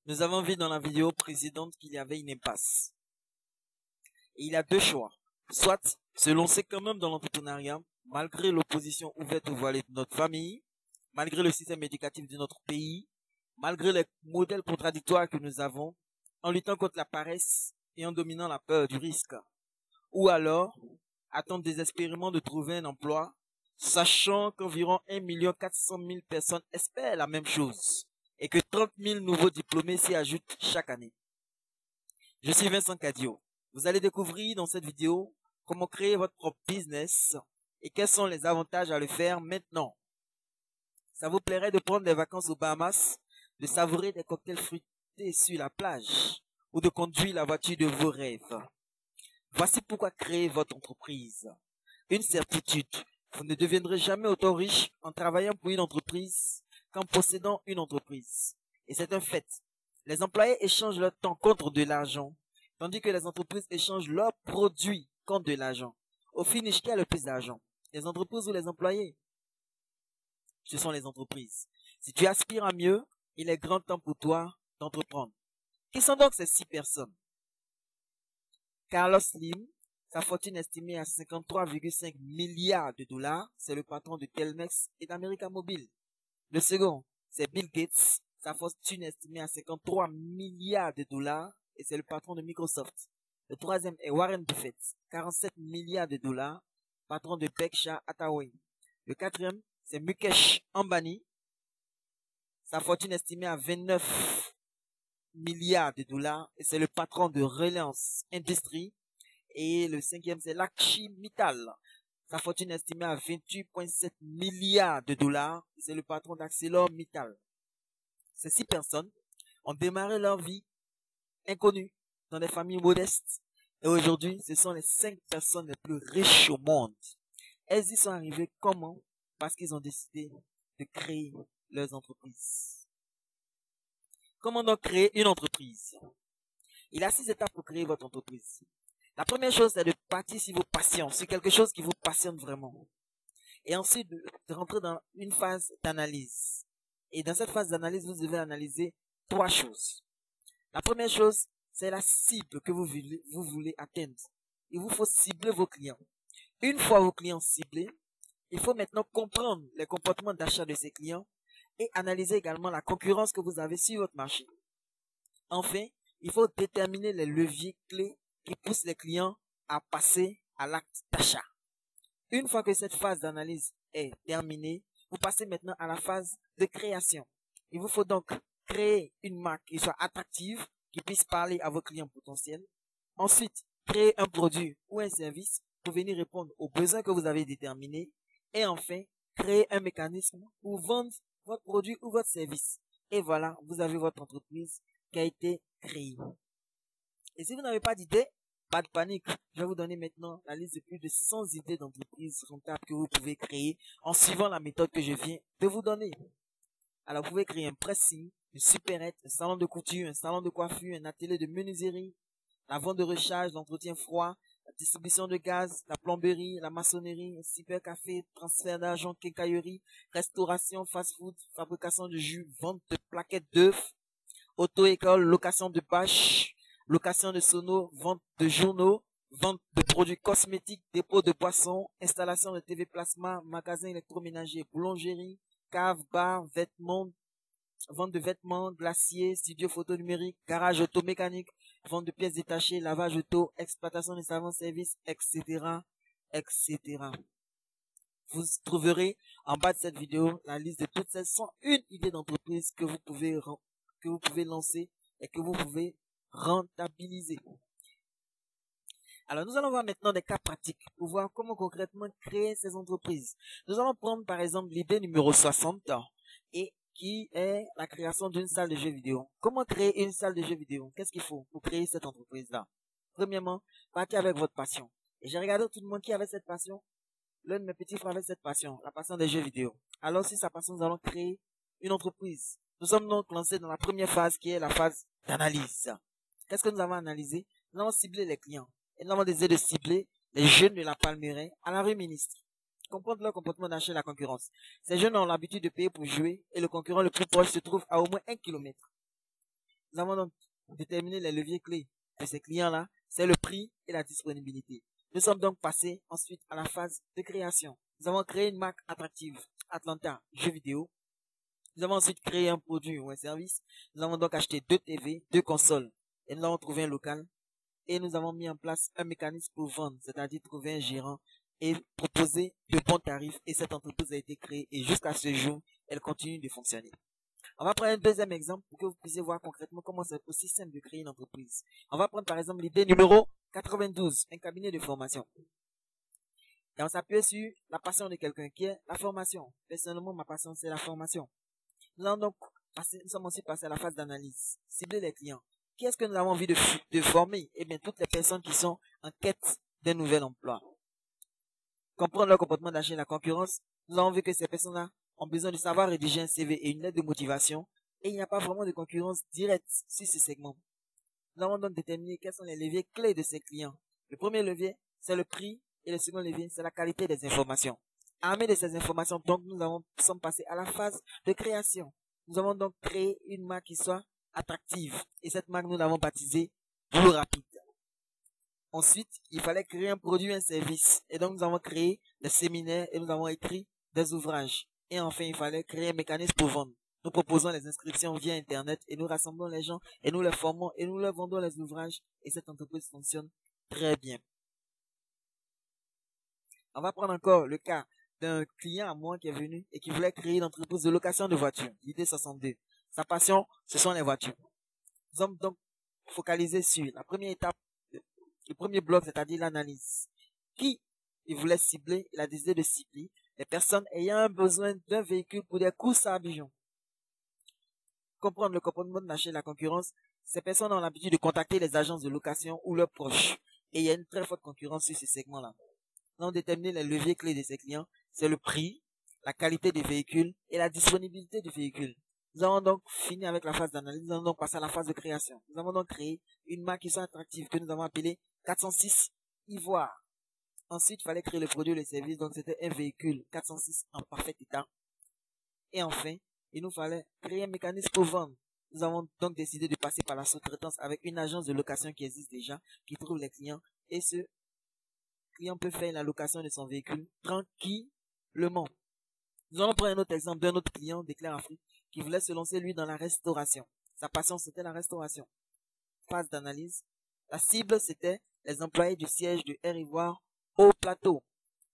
Nous avons vu dans la vidéo précédente qu'il y avait une impasse. Et il y a deux choix. Soit se lancer quand même dans l'entrepreneuriat, malgré l'opposition ouverte ou voilée de notre famille, malgré le système éducatif de notre pays, malgré les modèles contradictoires que nous avons, en luttant contre la paresse et en dominant la peur du risque. Ou alors, attendre désespérément de trouver un emploi, sachant qu'environ 1,4 million personnes espèrent la même chose et que 30 000 nouveaux diplômés s'y ajoutent chaque année. Je suis Vincent Cadio. Vous allez découvrir dans cette vidéo comment créer votre propre business et quels sont les avantages à le faire maintenant. Ça vous plairait de prendre des vacances aux Bahamas, de savourer des cocktails fruités sur la plage ou de conduire la voiture de vos rêves. Voici pourquoi créer votre entreprise. Une certitude, vous ne deviendrez jamais autant riche en travaillant pour une entreprise qu'en possédant une entreprise. Et c'est un fait. Les employés échangent leur temps contre de l'argent, tandis que les entreprises échangent leurs produits contre de l'argent. Au finish, qui a le plus d'argent? Les entreprises ou les employés? Ce sont les entreprises. Si tu aspires à mieux, il est grand temps pour toi d'entreprendre. Qui sont donc ces 6 personnes? Carlos Slim, sa fortune estimée à 53,5 milliards de dollars, c'est le patron de Telmex et d'America Mobile. Le second, c'est Bill Gates, sa fortune estimée à 53 milliards de dollars et c'est le patron de Microsoft. Le troisième est Warren Buffett, 47 milliards de dollars, patron de Berkshire Hathaway. Le quatrième, c'est Mukesh Ambani, sa fortune estimée à 29 milliards de dollars et c'est le patron de Reliance Industries. Et le cinquième, c'est Lakshmi Mittal. Sa fortune estimée à 28,7 milliards de dollars. C'est le patron d'ArcelorMittal. Ces 6 personnes ont démarré leur vie inconnues dans des familles modestes. Et aujourd'hui, ce sont les 5 personnes les plus riches au monde. Elles y sont arrivées comment? Parce qu'ils ont décidé de créer leurs entreprises. Comment donc créer une entreprise? Il y a 6 étapes pour créer votre entreprise. La première chose, c'est de partir sur vos passions, sur quelque chose qui vous passionne vraiment. Et ensuite, de rentrer dans une phase d'analyse. Et dans cette phase d'analyse, vous devez analyser 3 choses. La première chose, c'est la cible que vous voulez atteindre. Il vous faut cibler vos clients. Une fois vos clients ciblés, il faut maintenant comprendre les comportements d'achat de ces clients et analyser également la concurrence que vous avez sur votre marché. Enfin, il faut déterminer les leviers clés qui poussent les clients à passer à l'acte d'achat. Une fois que cette phase d'analyse est terminée, vous passez maintenant à la phase de création. Il vous faut donc créer une marque qui soit attractive, qui puisse parler à vos clients potentiels. Ensuite, créer un produit ou un service pour venir répondre aux besoins que vous avez déterminés. Et enfin, créer un mécanisme pour vendre votre produit ou votre service. Et voilà, vous avez votre entreprise qui a été créée. Et si vous n'avez pas d'idée, pas de panique. Je vais vous donner maintenant la liste de plus de 100 idées d'entreprises rentables que vous pouvez créer en suivant la méthode que je viens de vous donner. Alors, vous pouvez créer un pressing, une supérette, un salon de couture, un salon de coiffure, un atelier de menuiserie, la vente de recharge, l'entretien froid, la distribution de gaz, la plomberie, la maçonnerie, un cybercafé, transfert d'argent, quincaillerie, restauration, fast-food, fabrication de jus, vente de plaquettes d'œufs, auto-école, location de bâches, location de sonos, vente de journaux, vente de produits cosmétiques, dépôt de boissons, installation de TV plasma, magasin électroménager, boulangerie, cave, bar, vêtements, vente de vêtements, glaciers, studio photo numérique, garage auto-mécanique, vente de pièces détachées, lavage auto, exploitation des savants-services, etc., etc. Vous trouverez en bas de cette vidéo la liste de toutes ces 101 idées d'entreprise que vous pouvez lancer et que vous pouvez rentabiliser. Alors, nous allons voir maintenant des cas pratiques pour voir comment concrètement créer ces entreprises. Nous allons prendre par exemple l'idée numéro 60 et qui est la création d'une salle de jeux vidéo. Comment créer une salle de jeux vidéo? Qu'est-ce qu'il faut pour créer cette entreprise-là? Premièrement, partez avec votre passion. Et j'ai regardé tout le monde qui avait cette passion. L'un de mes petits frères avait cette passion, la passion des jeux vidéo. Alors, si sa passion, nous allons créer une entreprise. Nous sommes donc lancés dans la première phase qui est la phase d'analyse. Qu'est-ce que nous avons analysé? Nous avons ciblé les clients. Et nous avons décidé de cibler les jeunes de la Palmeraie à la rue Ministre. Comprendre leur comportement d'achat et la concurrence. Ces jeunes ont l'habitude de payer pour jouer et le concurrent le plus proche se trouve à au moins 1 kilomètre. Nous avons donc déterminé les leviers clés de ces clients-là. C'est le prix et la disponibilité. Nous sommes donc passés ensuite à la phase de création. Nous avons créé une marque attractive, Atlanta Jeux vidéo. Nous avons ensuite créé un produit ou un service. Nous avons donc acheté 2 TV, 2 consoles et nous avons trouvé un local. Et nous avons mis en place un mécanisme pour vendre, c'est-à-dire trouver un gérant et proposer de bons tarifs. Et cette entreprise a été créée et jusqu'à ce jour, elle continue de fonctionner. On va prendre un deuxième exemple pour que vous puissiez voir concrètement comment c'est aussi simple de créer une entreprise. On va prendre par exemple l'idée numéro 92, un cabinet de formation. Et on s'appuie sur la passion de quelqu'un qui est la formation. Personnellement, ma passion, c'est la formation. Nous sommes aussi passés à la phase d'analyse. Cibler les clients. Qui est-ce que nous avons envie de former? Eh bien, toutes les personnes qui sont en quête d'un nouvel emploi. Comprendre leur comportement d'achat et la concurrence. Nous avons vu que ces personnes-là ont besoin de savoir rédiger un CV et une lettre de motivation. Et il n'y a pas vraiment de concurrence directe sur ce segment. Nous avons donc déterminé quels sont les leviers clés de ces clients. Le premier levier, c'est le prix. Et le second levier, c'est la qualité des informations. Armés de ces informations, donc, nous sommes passés à la phase de création. Nous avons donc créé une marque qui soit attractive. Et cette marque, nous l'avons baptisée Plus Rapide. Ensuite, il fallait créer un produit, un service. Et donc, nous avons créé des séminaires et nous avons écrit des ouvrages. Et enfin, il fallait créer un mécanisme pour vendre. Nous proposons les inscriptions via Internet et nous rassemblons les gens et nous les formons et nous leur vendons les ouvrages. Et cette entreprise fonctionne très bien. On va prendre encore le cas d'un client à moi qui est venu et qui voulait créer une entreprise de location de voitures. L'idée 62. Sa passion, ce sont les voitures. Nous sommes donc focalisés sur la première étape, le premier bloc, c'est-à-dire l'analyse. Qui il voulait cibler? Il a décidé de cibler les personnes ayant besoin d'un véhicule pour des courses à Abidjan. Comprendre le comportement de l'achat et la concurrence. Ces personnes ont l'habitude de contacter les agences de location ou leurs proches. Et il y a une très forte concurrence sur ces segments-là. Nous avons déterminé les leviers clés de ces clients. C'est le prix, la qualité des véhicules et la disponibilité du véhicule. Nous avons donc fini avec la phase d'analyse. Nous avons donc passé à la phase de création. Nous avons donc créé une marque qui soit attractive que nous avons appelée 406 Ivoire. Ensuite, il fallait créer le produit et le service. Donc, c'était un véhicule 406 en parfait état. Et enfin, il nous fallait créer un mécanisme pour vendre. Nous avons donc décidé de passer par la sous-traitance avec une agence de location qui existe déjà, qui trouve les clients. Et ce client peut faire la location de son véhicule tranquillement. Nous allons prendre un autre exemple d'un autre client d'Éclair Afrique qui voulait se lancer lui dans la restauration. Sa passion c'était la restauration. Phase d'analyse. La cible c'était les employés du siège de Air Ivoire au plateau.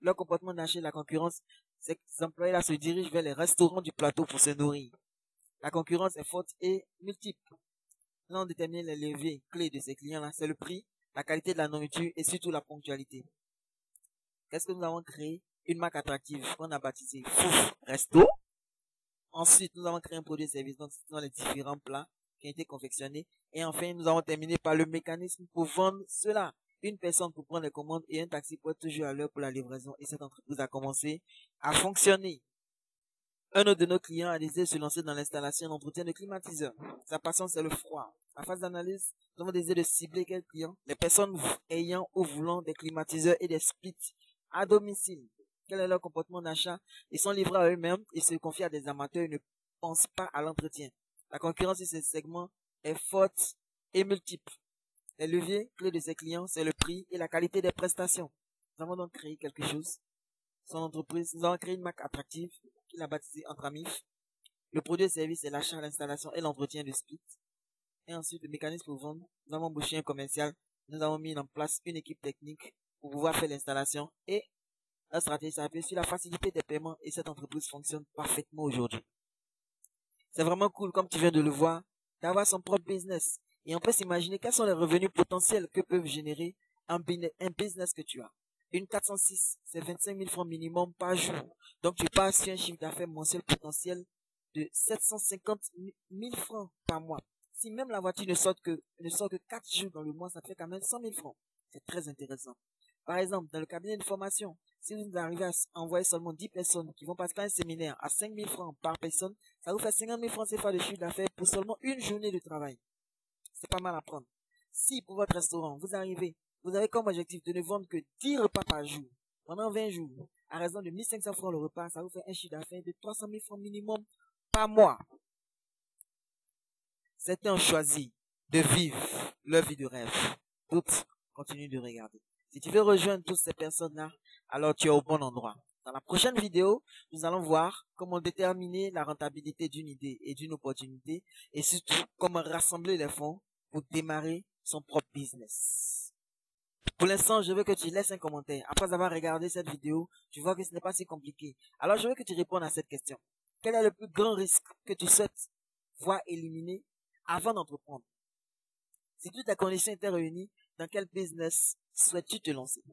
Leur comportement d'achat et la concurrence, c'est que ces employés-là se dirigent vers les restaurants du plateau pour se nourrir. La concurrence est forte et multiple. Nous allons déterminer les leviers clés de ces clients-là. C'est le prix, la qualité de la nourriture et surtout la ponctualité. Qu'est-ce que nous avons créé? Une marque attractive qu'on a baptisée Fouf Resto. Ensuite, nous avons créé un produit et service, donc ce sont les différents plats qui ont été confectionnés. Et enfin, nous avons terminé par le mécanisme pour vendre cela. Une personne pour prendre les commandes et un taxi pour être toujours à l'heure pour la livraison. Et cette entreprise a commencé à fonctionner. Un autre de nos clients a décidé de se lancer dans l'installation et l'entretien de climatiseurs. Sa passion, c'est le froid. En phase d'analyse, nous avons décidé de cibler quels clients? Les personnes ayant ou voulant des climatiseurs et des splits à domicile. Quel est leur comportement d'achat? Ils sont livrés à eux-mêmes, ils se confient à des amateurs et ne pensent pas à l'entretien. La concurrence sur ce segment est forte et multiple. Les leviers clés de ces clients, c'est le prix et la qualité des prestations. Nous avons donc créé quelque chose. Son entreprise, nous avons créé une marque attractive qu'il a baptisée Entramif. Le produit et service, c'est l'achat, l'installation et l'entretien de split. Et ensuite, le mécanisme pour vendre. Nous avons embauché un commercial. Nous avons mis en place une équipe technique pour pouvoir faire l'installation. Et la stratégie s'appuie sur la facilité des paiements et cette entreprise fonctionne parfaitement aujourd'hui. C'est vraiment cool, comme tu viens de le voir, d'avoir son propre business. Et on peut s'imaginer quels sont les revenus potentiels que peuvent générer un business que tu as. Une 406, c'est 25 000 francs minimum par jour. Donc tu passes sur un chiffre d'affaires mensuel potentiel de 750 000 francs par mois. Si même la voiture ne sort que 4 jours dans le mois, ça fait quand même 100 000 francs. C'est très intéressant. Par exemple, dans le cabinet de formation, si vous arrivez à envoyer seulement 10 personnes qui vont passer un séminaire à 5 000 francs par personne, ça vous fait 50 000 francs CFA de chiffre d'affaires pour seulement une journée de travail. C'est pas mal à prendre. Si pour votre restaurant, vous avez comme objectif de ne vendre que 10 repas par jour, pendant 20 jours, à raison de 1500 francs le repas, ça vous fait un chiffre d'affaires de 300 000 francs minimum par mois. Certains ont choisi de vivre leur vie de rêve. D'autres continuent de regarder. Si tu veux rejoindre toutes ces personnes-là, alors tu es au bon endroit. Dans la prochaine vidéo, nous allons voir comment déterminer la rentabilité d'une idée et d'une opportunité et surtout comment rassembler les fonds pour démarrer son propre business. Pour l'instant, je veux que tu laisses un commentaire. Après avoir regardé cette vidéo, tu vois que ce n'est pas si compliqué. Alors, je veux que tu répondes à cette question. Quel est le plus grand risque que tu souhaites voir éliminer avant d'entreprendre? Si toutes les conditions étaient réunies, dans quel business souhaites-tu te lancer?